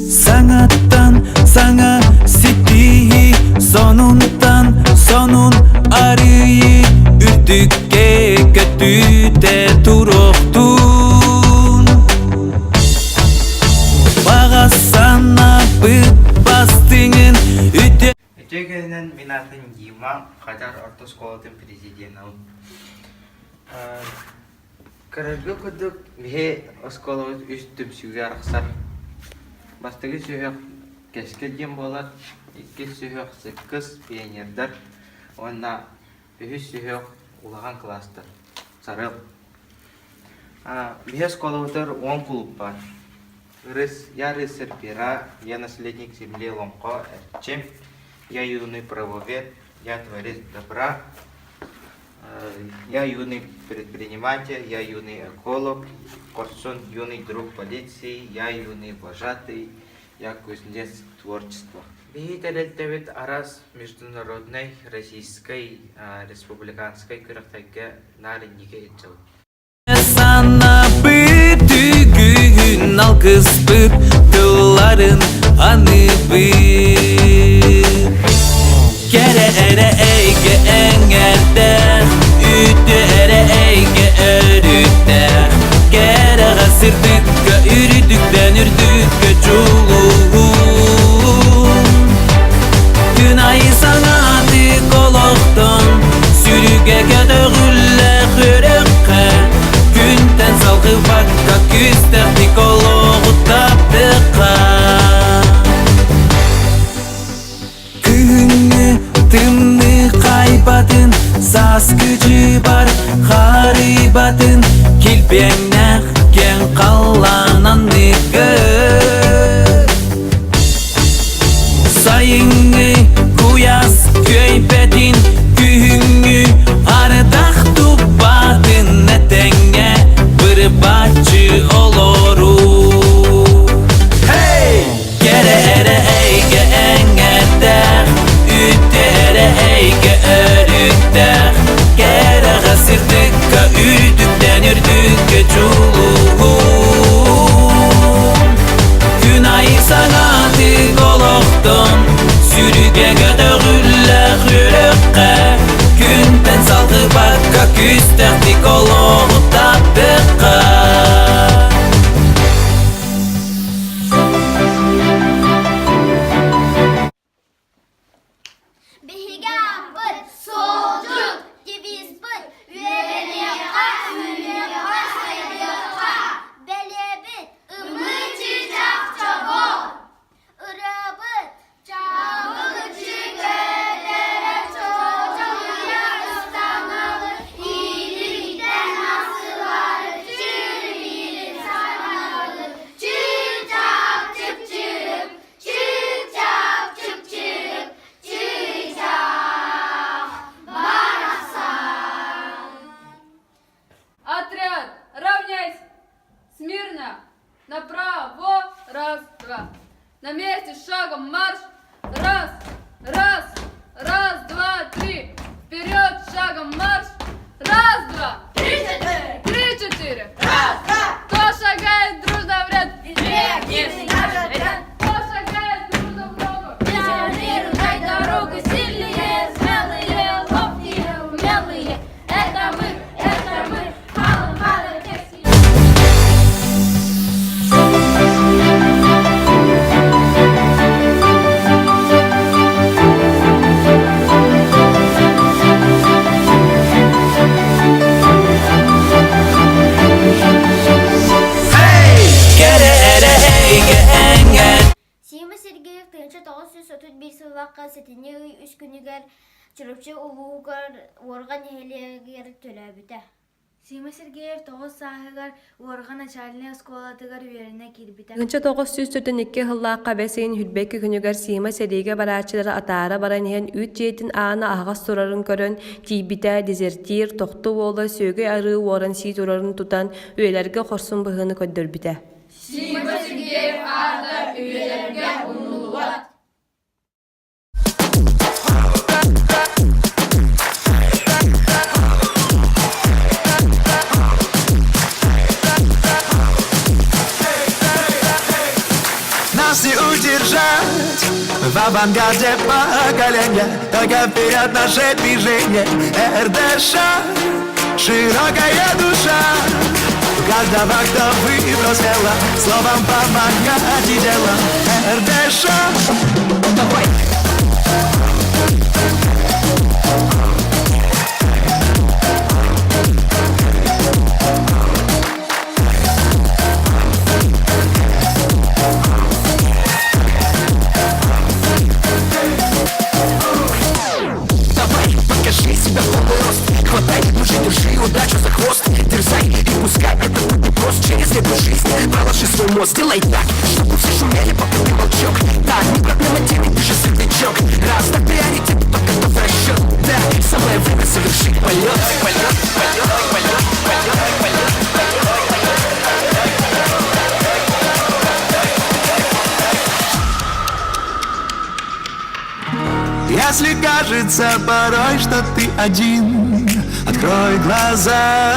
Sanattan sana sitihi sonundan sonun arıyı ürdükke kötüde turuktun Bağa sana bir bastığın üde Ecegenen minatın Дима, Qatar Orta Şkola'nın президенті. Kararga kuduk bihe oskola üstüm süger aksar. Bastığı sühök keskelgen bolar, iki sühök sıkkız piyonердер, onda ühüs sühök ulağan klastır, sarıl. Bihe oskola otur 10 kulüp var. Я рыцарь пера, я наследник земли Ломко, чем я юный правовед, я творец добра, я юный предприниматель, я юный эколог, Корсун юный друг полиции, я юный вожатый, я кузнец творчества. Бейт арас международной российской республиканской кырықтайга нарынеге етчіл. Sana bütün alkız pıhtıların anı bir Kere ere eyge engerde Üdü ere eyge örükte Kere gasırdıkka ürdükten ürdükka çuluğum Günay sanatı koloktan Sürüge kötüğülle hürükke Günten salgı vakka küster Nikoloğu taptıqa Künü tımını kaybadın Saz gücü var haribatın Kilbenler gen kallanan nıgır Sayını kuyas köybetin Kühünü ardak tubadın Netenge bir bahçı oloru Hey! Kere ere eyge engeder Ütte ere eyge örükter Kere gasırdıkka ürdükten ürdükke çuluğum Günay sanatı koloktan Sürüge götürürler yürükke Günten salgı bakka küster Nikoloğu taptıqa Behigan bir solcuk, ceviz bir üyeliğe, üyeliğe, sayılığa, belebit, ımıcıcak çabuk, ırabıt, çabukçı göllere çocuğu yarıstanalır, iyilikten asıları, çürüyelim sarmalı, çırçap çıp çırıp, çırçap çıp çırıp, Отряд, равняйся! Смирно! Направо! Раз, два. На месте, шагом марш! Раз, раз, раз, два, три. Вперед, шагом марш! Раз, два. Три, четыре. Раз, два. Кто шагает дружно в ряд? Ряд. Кто шагает дружно в ногу? Дай дорогу сильные, смелые, ловкие, умелые. Это мы, халым, халым, текстиль. Сима Сергеев тыынча 931 сыллаққа сетіне үй 3 күнігер чұрыпчы улуғығар орған эхелегер төләбіті. Сима Сергеев 9 саһыгар уорга начальная школатыгар үеріне кирбите. Гынча 942 хыллааққа бәсейін хүлбәкі күнігер Сима Сергеевге барачылары атары баран ен үт жетін аны ағас тұрарын көрін тейбіті дезертир тоқты олы сөйгі ары орын сей тұрарын тұтан өйлерге қорсын бұғыны көддірбіті. Сима Сергеев Кеп артып үйлерге ұмтылуат. Нас не удержать в авангарде поколения. Только вперед наше движение. РДШ, широкая душа каждого, кто выбрал смело словом помогать и делом. РДШ, давай! Хватай, держи удачу за хвост. Дерзай и пускай это будет просто. Через эту жизнь проложи свой мост. Сделай так, чтобы все шумели, пока ты молчок. Так, не проблема денег, ты же светлячок. Раз, так приоритет, пока кто в расчет. Да, самое время совершить полет. Полет, полет, полет, полет, полет. Если кажется порой, что ты один, открой глаза,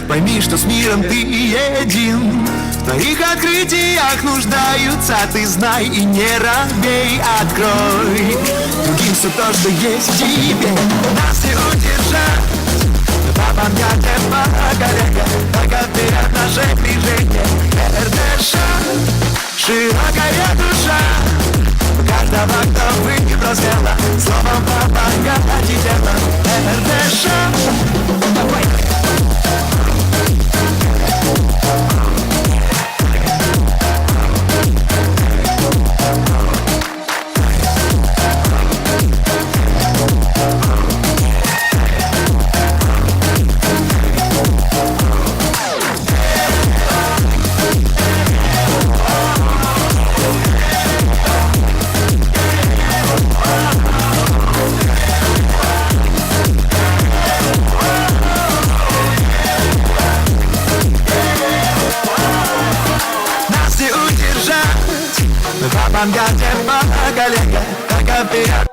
пойми, что с миром ты един. В твоих открытиях нуждаются, ты знай и не робей. Открой другим все то, что есть в тебе. Нас не удержать в авангарде поколения. Только вперед наше движение. РДШ, широкая душа каждого, кто выбрал смело словом помогать и делом. РДШ, давай! В авангарде поколения. Только вперед